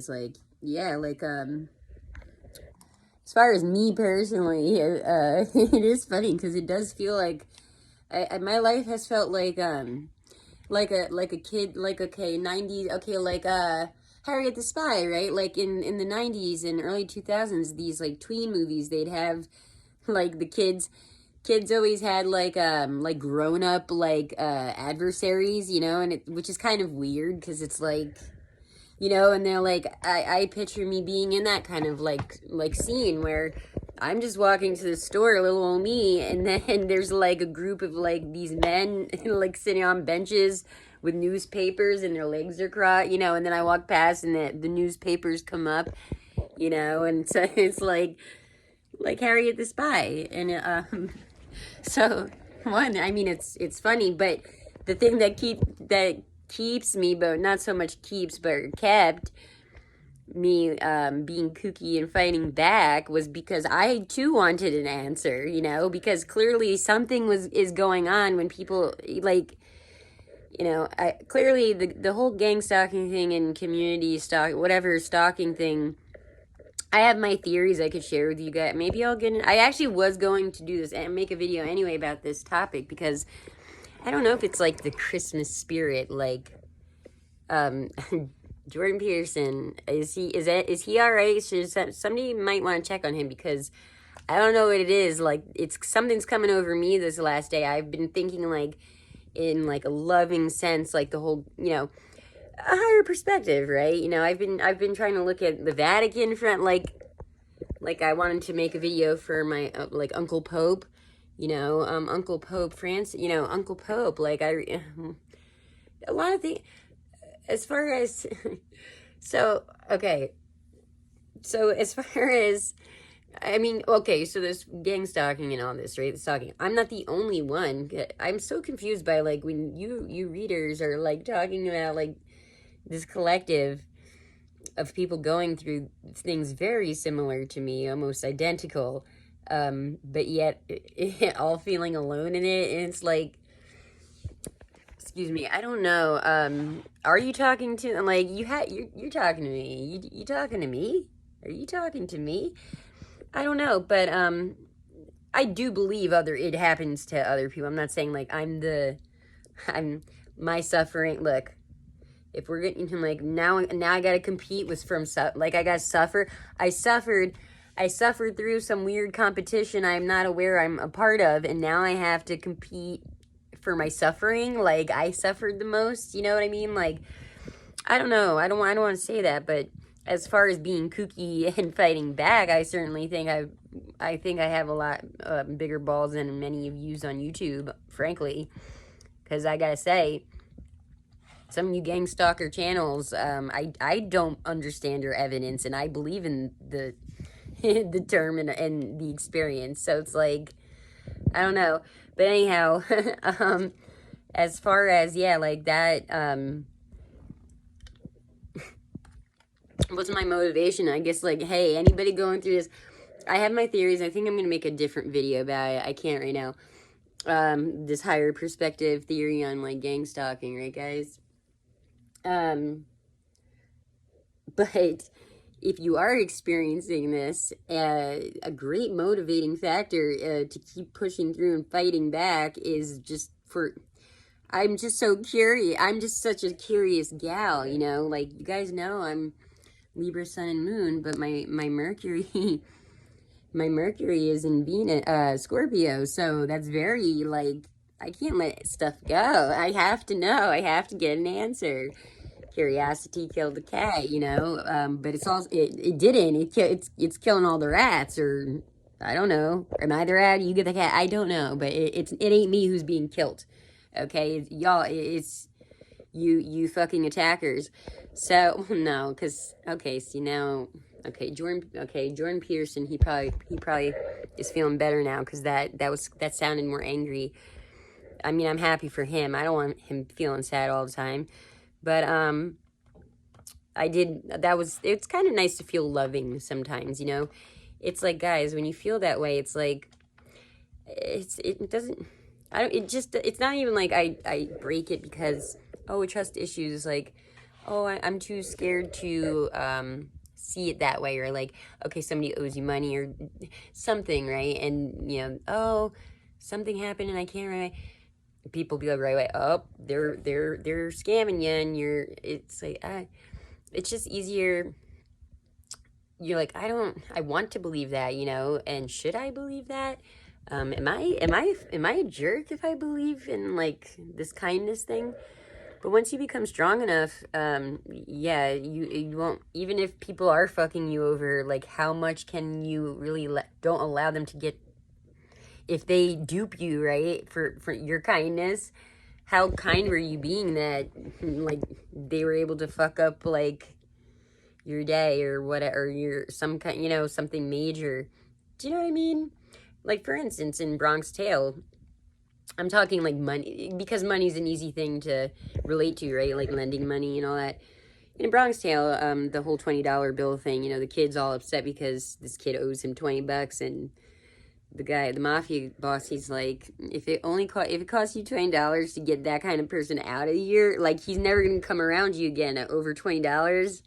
It's like, yeah, like, as far as me personally, it is funny because it does feel like my life has felt like a kid, like, okay, 90s, okay, like Harriet the Spy, right? Like in the 90s and early 2000s, these like tween movies, they'd have like the kids always had like grown up like adversaries, you know, and which is kind of weird because it's like, you know, and they're like, I picture me being in that kind of like scene where I'm just walking to the store, little old me, and then there's like a group of like these men like sitting on benches with newspapers and their legs are crossed, you know, and then I walk past and the newspapers come up, you know, and so it's like Harriet the Spy, and so one, I mean, it's funny, but the thing that keeps me, but not so much keeps, but kept me being kooky and fighting back was because I too wanted an answer, you know, because clearly something is going on when people like, you know, clearly the whole gang stalking thing and community stalk, whatever stalking thing. I have my theories I could share with you guys. Maybe I'll get in. I actually was going to do this and make a video anyway about this topic because I don't know if it's like the Christmas spirit, like um Jordan Peterson, is he all right? Somebody might want to check on him because I don't know what it is. Like it's something's coming over me this last day. I've been thinking like in like a loving sense, like the whole, you know, a higher perspective, right? You know, I've been trying to look at the Vatican front, like I wanted to make a video for my like Uncle Pope, you know, Uncle Pope France, you know, Uncle Pope, like a lot of things as far as so okay, so as far as I mean, okay, so there's gang stalking and all this, right? The stalking. I'm not the only one. I'm so confused by like when you readers are like talking about like this collective of people going through things very similar to me, almost identical, but yet all feeling alone in it. And it's like, excuse me, I don't know. Are you talking to like you're talking to me? You talking to me? Are you talking to me? I don't know, but I do believe it happens to other people. I'm not saying like I'm my suffering. Look, if we're getting like now I gotta compete with like I gotta suffer. I suffered through some weird competition I'm not aware I'm a part of, and now I have to compete for my suffering. Like I suffered the most, you know what I mean? Like I don't know. I don't want to say that, but as far as being kooky and fighting back, I certainly think I think I have a lot bigger balls than many of yous on YouTube, frankly, because I gotta say, some of you gang stalker channels, I don't understand your evidence, and I believe in the the term and the experience. So it's like, I don't know. But anyhow, as far as, yeah, like that, what's my motivation? I guess like, hey, anybody going through this, I have my theories. I think I'm going to make a different video about it. I can't right now. This higher perspective theory on like gang stalking, right, guys? But if you are experiencing this, a great motivating factor to keep pushing through and fighting back is just I'm just so curious. I'm just such a curious gal, you know, like you guys know I'm Libra, Sun, and Moon, but my Mercury, my Mercury is in Venus, Scorpio, so that's very like, I can't let stuff go. I have to know. I have to get an answer. Curiosity killed the cat, you know, but it's also it didn't. It's killing all the rats, or I don't know. Am I the rat? You get the cat? I don't know, but it ain't me who's being killed. Okay, y'all, it's you fucking attackers. So no, because okay, see now, okay, Jordan Peterson, he probably is feeling better now because that sounded more angry. I mean, I'm happy for him. I don't want him feeling sad all the time. But it's kind of nice to feel loving sometimes, you know. It's like, guys, when you feel that way, it's like it doesn't, it's not even like I break it because, oh, trust issues, like oh, I'm too scared to see it that way, or like, okay, somebody owes you money or something, right? And you know, oh, something happened and I can't remember. People be like right away, oh, they're scamming you, and you're. It's like, it's just easier. You're like, I want to believe that, you know, and should I believe that? Am I a jerk if I believe in like this kindness thing? But once you become strong enough, yeah, you won't. Even if people are fucking you over, like how much can you really don't allow them to get, if they dupe you, right, for your kindness? How kind were you being that like they were able to fuck up like your day or whatever, or your some kind, you know, something major. Do you know what I mean? Like for instance, in Bronx Tale, I'm talking like money, because money's an easy thing to relate to, right? Like lending money and all that. In Bronx Tale, the whole $20 bill thing, you know, the kid's all upset because this kid owes him $20, and the guy, the mafia boss, he's like, if it costs you $20 to get that kind of person out of here, like he's never gonna come around you again at over $20.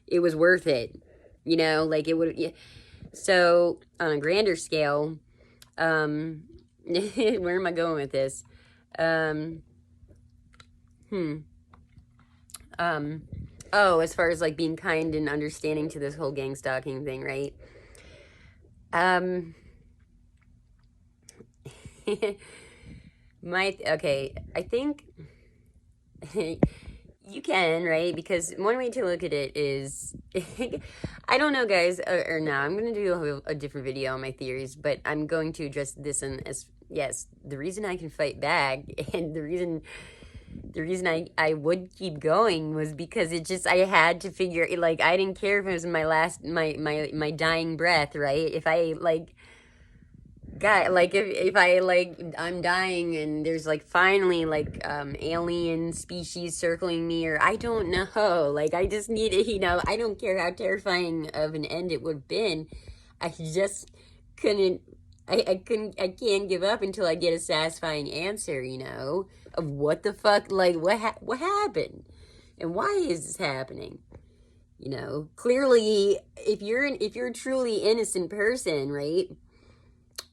It was worth it, you know, like it would. Yeah. So on a grander scale, where am I going with this? Um, hmm. Oh, as far as like being kind and understanding to this whole gang stalking thing, right? Um, okay, I think you can, right? Because one way to look at it is, I don't know, guys, or no, I'm going to do a different video on my theories, but I'm going to address this in as, yes, the reason I can fight back and the reason I would keep going was because it just, I had to figure, like, I didn't care if it was my dying breath, right? If I, like, God, like if I like I'm dying and there's like finally like alien species circling me, or I don't know, like I just need it, you know, I don't care how terrifying of an end it would have been. I just couldn't I can't give up until I get a satisfying answer, you know, of what the fuck, like what happened and why is this happening? You know, clearly if you're a truly innocent person, right?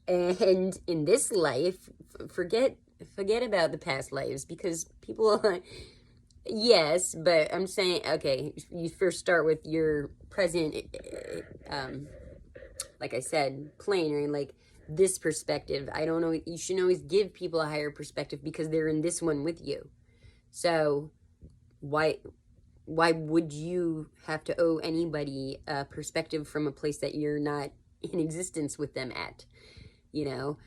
And in this life, forget about the past lives, because people yes, but I'm saying, okay, you first start with your present, um like I said, plane, right? Like this perspective. I don't know, you should always give people a higher perspective because they're in this one with you. So why would you have to owe anybody a perspective from a place that you're not in existence with them at? You know,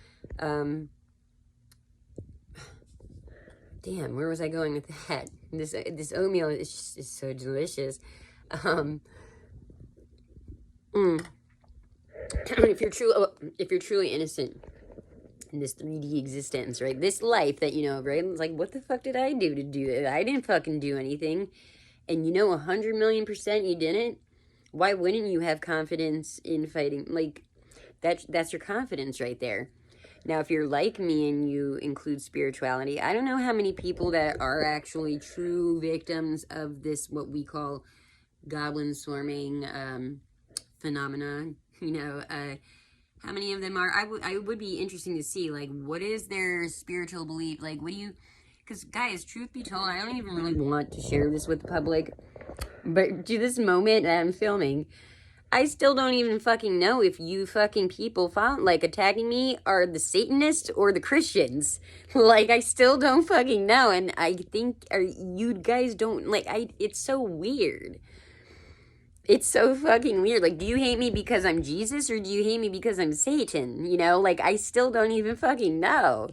damn, where was I going with that? This oatmeal is so delicious. Um, if you're truly innocent in this 3D existence, right? This life that you know, right? It's like, what the fuck did I do to do it? I didn't fucking do anything, and you know, 100,000,000% you didn't. Why wouldn't you have confidence in fighting? Like that's your confidence right there. Now, if you're like me and you include spirituality, I don't know how many people that are actually true victims of this, what we call goblin swarming phenomenon. You know, how many of them are? I would be interesting to see, like, what is their spiritual belief? Like, what do you? Because, guys, truth be told, I don't even really want to share this with the public. But to this moment that I'm filming, I still don't even fucking know if you fucking people found like attacking me are the Satanists or the Christians. Like I still don't fucking know, and I think you guys don't like. It's so weird. It's so fucking weird. Like, do you hate me because I'm Jesus, or do you hate me because I'm Satan? You know, like I still don't even fucking know.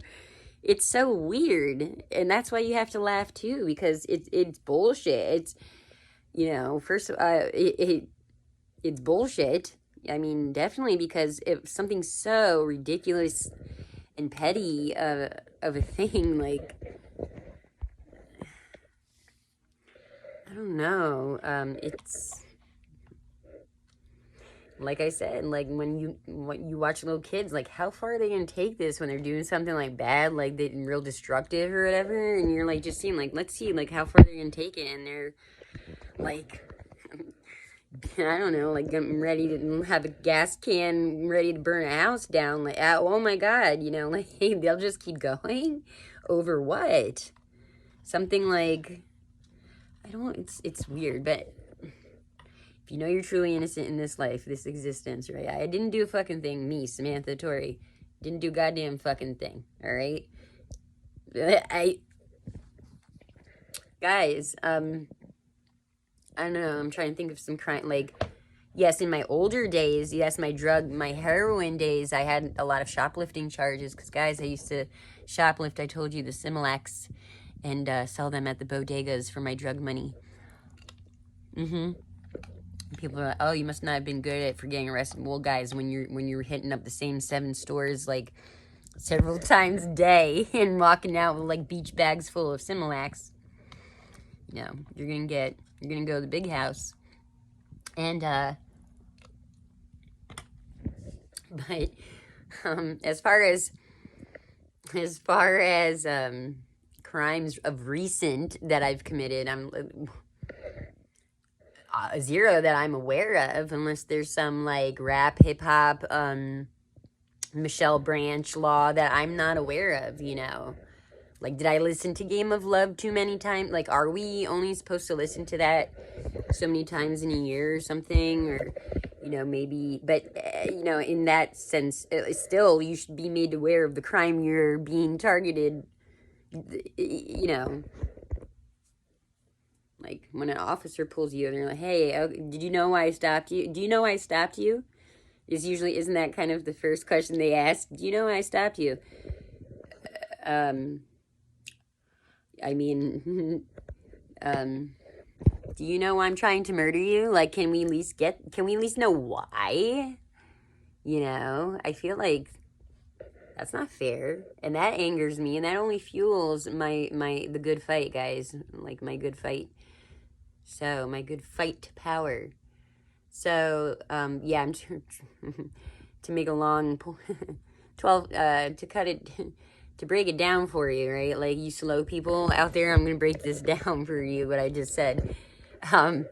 It's so weird, and that's why you have to laugh too, because it's bullshit. It's, you know, first it's bullshit. I mean, definitely, because if something so ridiculous and petty of a thing, like, I don't know, it's like I said, like when you watch little kids, like how far are they gonna take this when they're doing something like bad, like real destructive or whatever, and you're like just seeing like, let's see like how far they're gonna take it, and they're like, I don't know, like I'm ready to have a gas can ready to burn a house down. Like, oh my God, you know, like they'll just keep going over what? Something like, I don't, it's weird, but if you know you're truly innocent in this life, this existence, right? I didn't do a fucking thing, me, Samantha Autuori. Didn't do a goddamn fucking thing, all right? Guys, I don't know, I'm trying to think of some crime, like, yes, in my older days, yes, my heroin days, I had a lot of shoplifting charges, because, guys, I used to shoplift, I told you, the Similacs, and sell them at the bodegas for my drug money. People are like, oh, you must not have been good at for getting arrested. Well, guys, when you're hitting up the same 7 stores, like, several times a day, and walking out with, like, beach bags full of Similacs, you know, you're gonna go to the big house. And, but, as far as crimes of recent that I've committed, I'm zero that I'm aware of, unless there's some, like, rap, hip-hop, Michelle Branch law that I'm not aware of, you know. Like, did I listen to Game of Love too many times? Like, are we only supposed to listen to that so many times in a year or something? Or, you know, maybe, but, you know, in that sense, still, you should be made aware of the crime you're being targeted, you know. Like, when an officer pulls you and they're like, hey, did you know why I stopped you? Do you know why I stopped you? Isn't that kind of the first question they ask? Do you know why I stopped you? I mean, do you know why I'm trying to murder you? Like, can we at least know why? You know, I feel like that's not fair. And that angers me, and that only fuels the good fight, guys. Like, my good fight. So, my good fight power. So, yeah, I'm to make a long 12 to cut it to break it down for you, right? Like, you slow people out there, I'm going to break this down for you, what I just said. You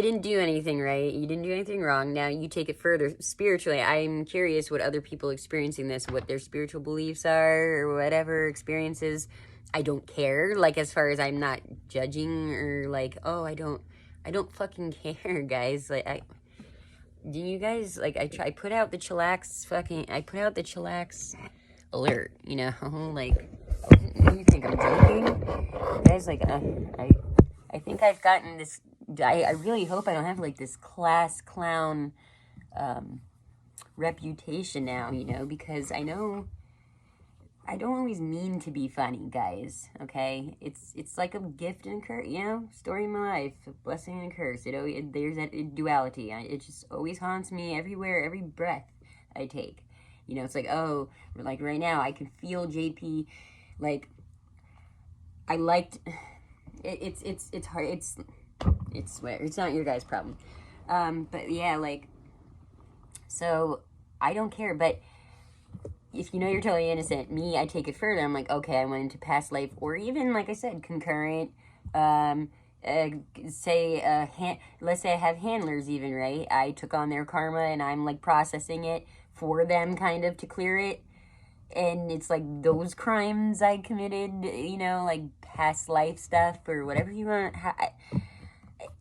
didn't do anything right. You didn't do anything wrong. Now you take it further spiritually. I'm curious what other people experiencing this, what their spiritual beliefs are, or whatever experiences. I don't care. Like, as far as I'm not judging, or like, oh, I don't fucking care, guys. Like, do you guys, like, I put out the chillax alert, you know, like, you think I'm joking? Guys, like, I think I've gotten this, I really hope I don't have, like, this class clown, reputation now, you know, because I know I don't always mean to be funny, guys, okay? It's like a gift and a curse, you know? Story of my life, a blessing and a curse. There's that duality. It just always haunts me everywhere, every breath I take. You know, it's like, oh, like right now, I can feel JP, like, I liked, it's hard, it's whatever, it's not your guys' problem. But yeah, like, so, I don't care, but if you know you're totally innocent, me, I take it further. I'm like, okay, I went into past life, or even, like I said, concurrent, let's say I have handlers even, right? I took on their karma, and I'm, like, processing it for them, kind of, to clear it. And it's like those crimes I committed, you know, like past life stuff or whatever you want.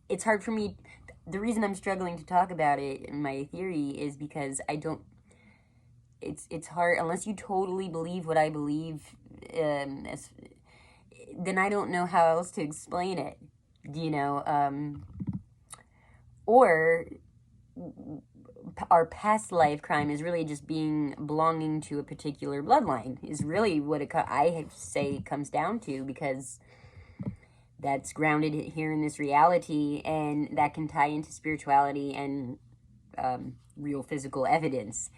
It's hard for me. The reason I'm struggling to talk about it in my theory is because I don't. It's hard unless you totally believe what I believe. Then I don't know how else to explain it. You know, or our past life crime is really just belonging to a particular bloodline is really what I say comes down to, because that's grounded here in this reality, and that can tie into spirituality and real physical evidence.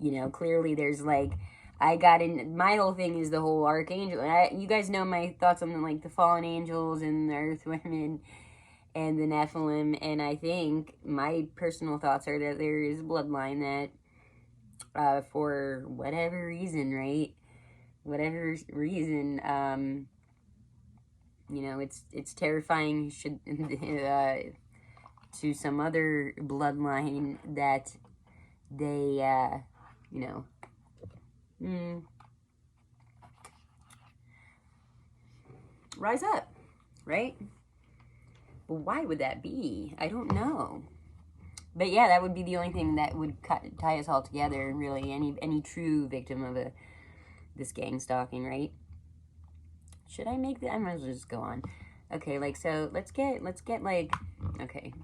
You know, clearly there's, like, my whole thing is the whole archangel. You guys know my thoughts on, like, the fallen angels and the earth women and the Nephilim, and I think my personal thoughts are that there is a bloodline that, for whatever reason, right? Whatever reason, You know, it's terrifying should to some other bloodline that they, you know, rise up, right? But why would that be? I don't know. But yeah, that would be the only thing that would tie us all together. Really, any true victim of this gang stalking, right? Should I make that? I might as well just go on. Okay, like, so let's get like, okay,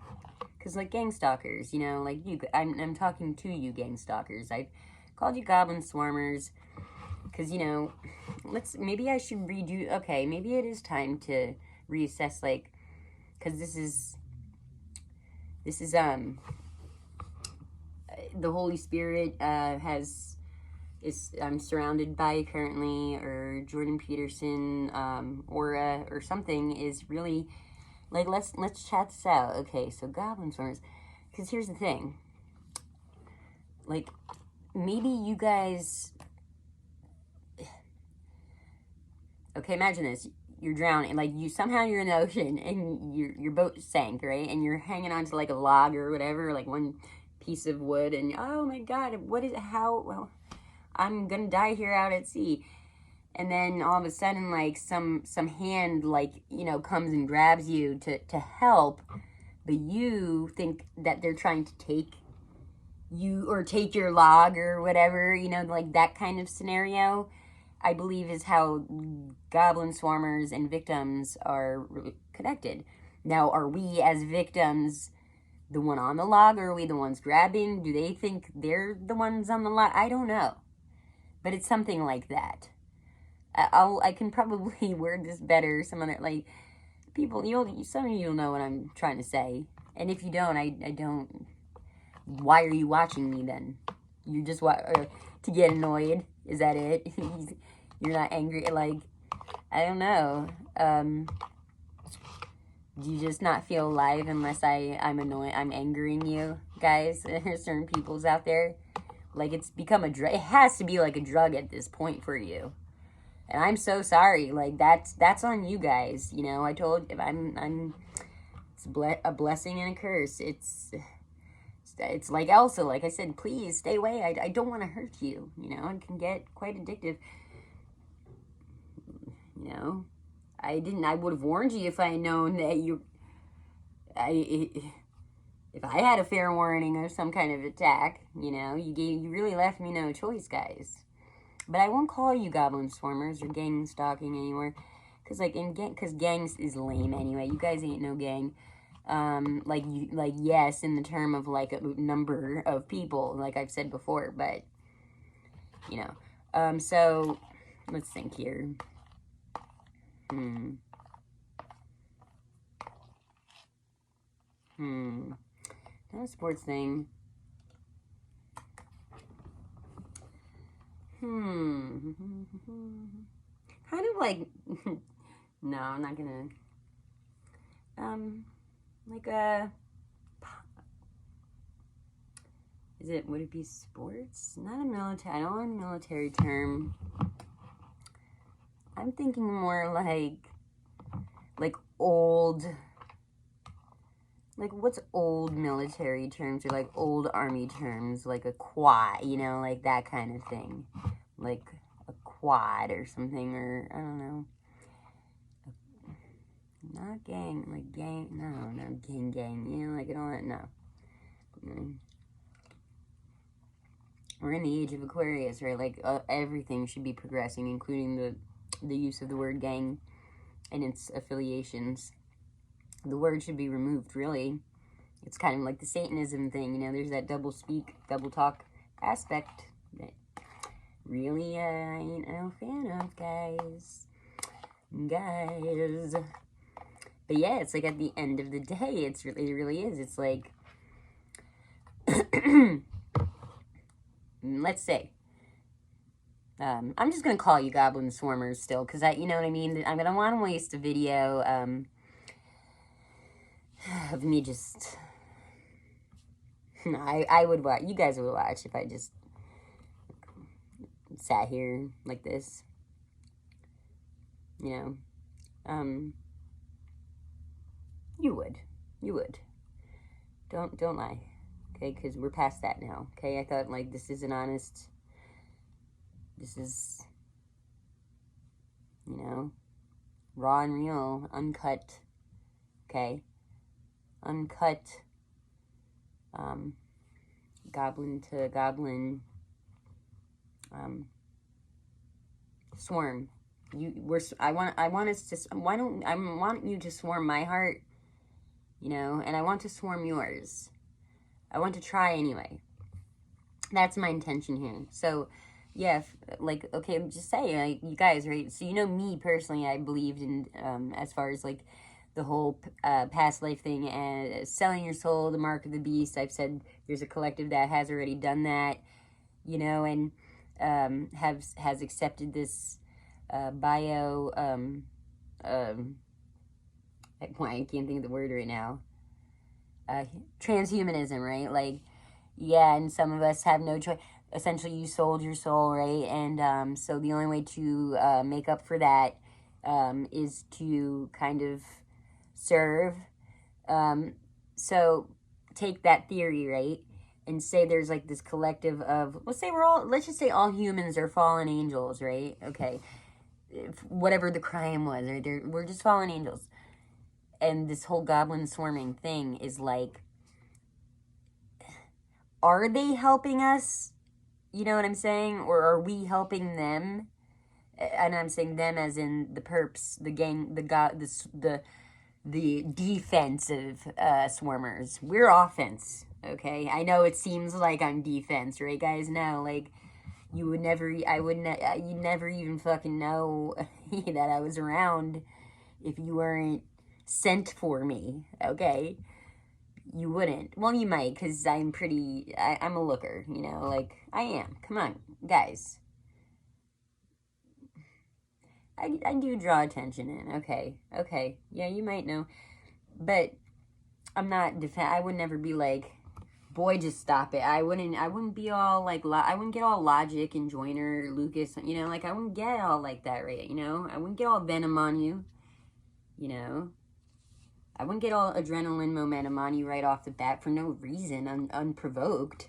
because like gang stalkers, you know, like you, I'm talking to you gang stalkers. I called you goblin swarmers because, you know, maybe I should redo. Okay, maybe it is time to reassess, like, because this is the Holy Spirit I'm surrounded by currently, or Jordan Peterson aura or something is really like, let's chat this out. Okay, so goblin swarmers, because here's the thing, like, maybe you guys, okay, imagine this, you're drowning, like, you're in the ocean and your boat sank, right, and you're hanging on to like a log or whatever, like one piece of wood, and oh my god, well, I'm gonna die here out at sea. And then all of a sudden, like, some hand, like, you know, comes and grabs you to help, but you think that they're trying to take you or take your log or whatever, you know, like that kind of scenario, I believe is how goblin swarmers and victims are connected. Now, are we as victims the one on the log, or are we the ones grabbing? Do they think they're the ones on the log? I don't know. But it's something like that. I can probably word this better. Some other, like, people, some of you will know what I'm trying to say. And if you don't, I don't. Why are you watching me then? You just to get annoyed? Is that it? You're not angry? Like, I don't know. Do you just not feel alive unless I'm annoying? I'm angering you, guys. There's certain peoples out there. Like, it's become a drug. It has to be like a drug at this point for you. And I'm so sorry. Like, that's on you guys. You know, I told you, it's a blessing and a curse. It's like Elsa. Like I said, please stay away. I don't want to hurt you. You know, it can get quite addictive. You know, I would have warned you if I had known that if I had a fair warning of some kind of attack. You know, you really left me no choice, guys. But I won't call you goblin swarmers or gang stalking anymore, because like gangs is lame anyway. You guys ain't no gang. Like yes, in the term of like a number of people, like I've said before, but you know. So let's think here. Not a sports thing. Kind of like, no, I'm not gonna, like would it be sports? Not a military, I don't want a military term. I'm thinking more like old, like what's old military terms, or like old army terms, like a quad, you know, like that kind of thing. Like a quad or something, or I don't know. Not gang, like gang, no, gang, you know, like all that, no. We're in the age of Aquarius, right? Like everything should be progressing, including the use of the word gang and its affiliations. The word should be removed, really. It's kind of like the Satanism thing, you know, there's that double speak, double talk aspect that really I ain't no fan of, guys. But yeah, it's like at the end of the day, it really is. It's like, let's say, I'm just going to call you goblin swarmers still, because you know what I mean? I'm going to want to waste a video of me just, I would watch, you guys would watch if I just sat here like this, you know, You would. You would. Don't lie. Okay, because we're past that now. Okay, I thought, like, this is an honest... This is, you know, raw and real, uncut, okay? Uncut, goblin to goblin, swarm. I want us to, I want you to swarm my heart, you know, and I want to swarm yours. I want to try anyway. That's my intention here. So, yeah, like, okay, just say, like, you guys, right? So, you know, me personally, I believed in, as far as, like, the whole past life thing and selling your soul, the mark of the beast. I've said there's a collective that has already done that, you know, and has accepted this I can't think of the word right now. Transhumanism, right? Like, yeah, and some of us have no choice. Essentially, you sold your soul, right? And so the only way to make up for that is to kind of serve. So take that theory, right? And say there's like this collective of, let's just say all humans are fallen angels, right? Okay. Whatever the crime was, right? We're just fallen angels. And this whole goblin swarming thing is like, are they helping us? You know what I'm saying? Or are we helping them? And I'm saying them as in the perps, the gang, the defensive swarmers. We're offense, okay? I know it seems like I'm defense, right, guys? No, like, you'd never even fucking know that I was around if you weren't sent for me, okay? You wouldn't. Well, you might, because I'm a looker, you know, like, I am. Come on, guys. I do draw attention in, okay. Yeah, you might know. But I'm not, I would never be like, boy, just stop it. I wouldn't be all, like, I wouldn't get all Logic and Joyner, Lucas, you know, like, I wouldn't get all like that, right, you know? I wouldn't get all Venom on you, you know? I wouldn't get all adrenaline momentum on you right off the bat for no reason, unprovoked,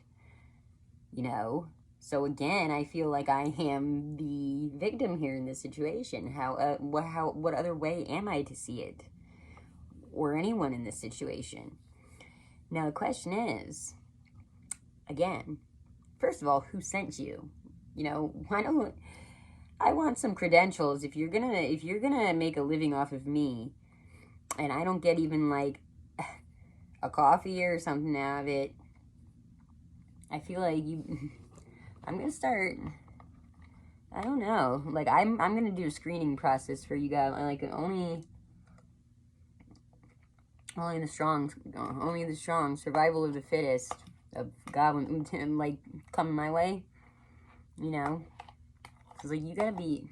you know? So again, I feel like I am the victim here in this situation. What other way am I to see it? Or anyone in this situation? Now the question is, again, first of all, who sent you? You know, I want some credentials. If you're gonna make a living off of me, and I don't get even like a coffee or something out of it, I feel like I'm gonna start, I don't know, like, I'm gonna do a screening process for you guys, like, only the strong, survival of the fittest, of goblin, like, coming my way, you know, because, like, you gotta be,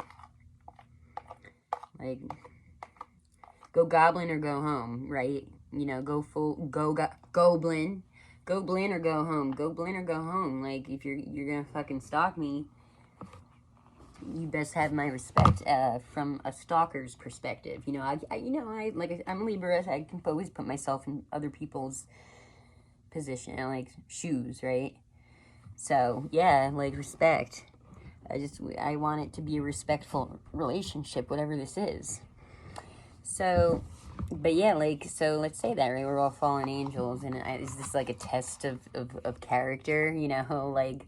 like, go goblin or go home, right? You know, go goblin. Go blin or go home. Go blin or go home. Like, if you're gonna fucking stalk me, you best have my respect from a stalker's perspective. You know, I'm Libra. I can always put myself in other people's position, like shoes, right? So yeah, like, respect. I want it to be a respectful relationship, whatever this is. So, but yeah, like, so let's say that, right? We're all fallen angels, and is this like a test of character? You know, like,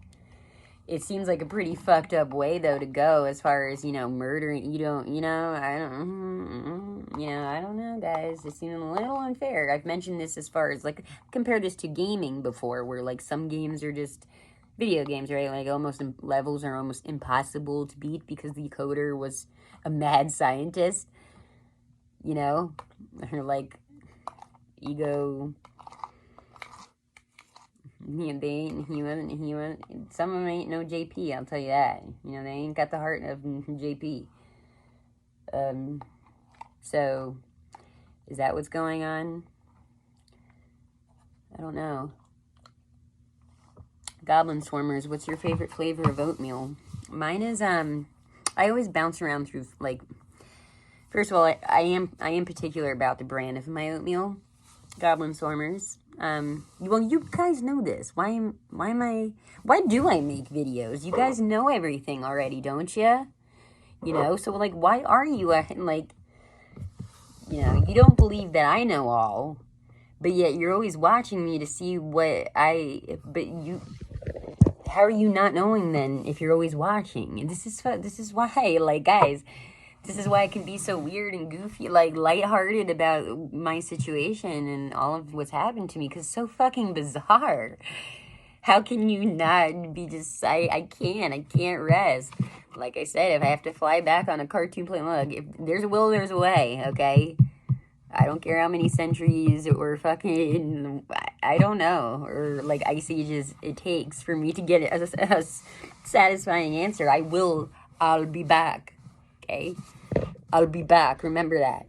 it seems like a pretty fucked up way, though, to go as far as, you know, murdering. I don't know, guys. It seems a little unfair. I've mentioned this as far as, like, compare this to gaming before, where, like, some games are just video games, right? Like, levels are almost impossible to beat because the coder was a mad scientist. You know, or like ego. Yeah, he wasn't. Some of them ain't no JP. I'll tell you that. You know, they ain't got the heart of JP. So is that what's going on? I don't know. Goblin Swarmers, what's your favorite flavor of oatmeal? Mine is I always bounce around through, like, First of all, I am particular about the brand of my oatmeal, Goblin Swarmers. Well, you guys know this. Why do I make videos? You guys know everything already, don't you? You know, so like, why are you like, you know, you don't believe that I know all, but yet you're always watching me to see what how are you not knowing then if you're always watching? And this is why, like, guys, this is why I can be so weird and goofy, like, lighthearted about my situation and all of what's happened to me, because it's so fucking bizarre. How can you not be just, I can't rest. Like I said, if I have to fly back on a cartoon plane, look, if there's a will, there's a way, okay? I don't care how many centuries or fucking, I don't know, or like ice ages it takes for me to get a satisfying answer. I'll be back, okay? I'll be back, remember that.